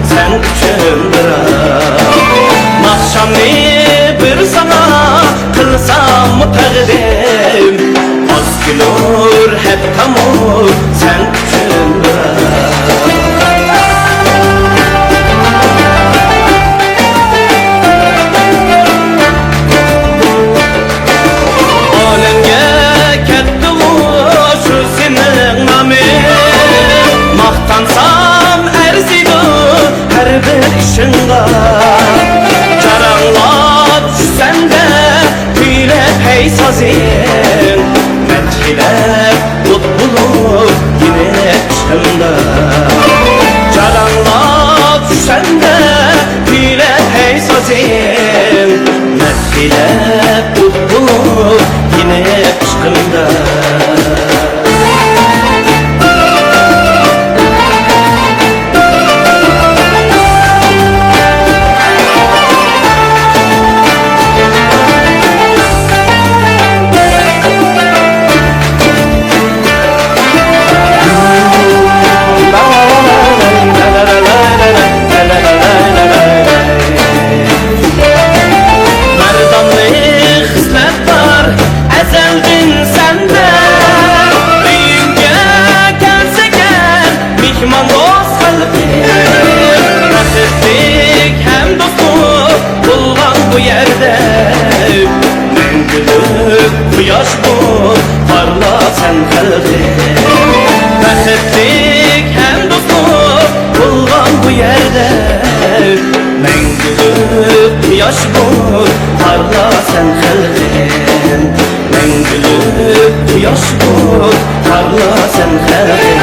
sen üçündür. Nakşamni bir sana kılsam takdim, az gülür hep tamu sen üçündür. Caranlap düşsen de hile peysazin, metkilep tut bulup yine çıkımda. Caranlap düşsen de hile peysazin, metkilep tut bulup yine çıkımda. Quyosh bu parla sen kalbim, baxtlik hem dostluk bo'lgan bu yerda. Mangulik quyosh bu parla sen kalbim, mangulik quyosh bu parla sen kalbim.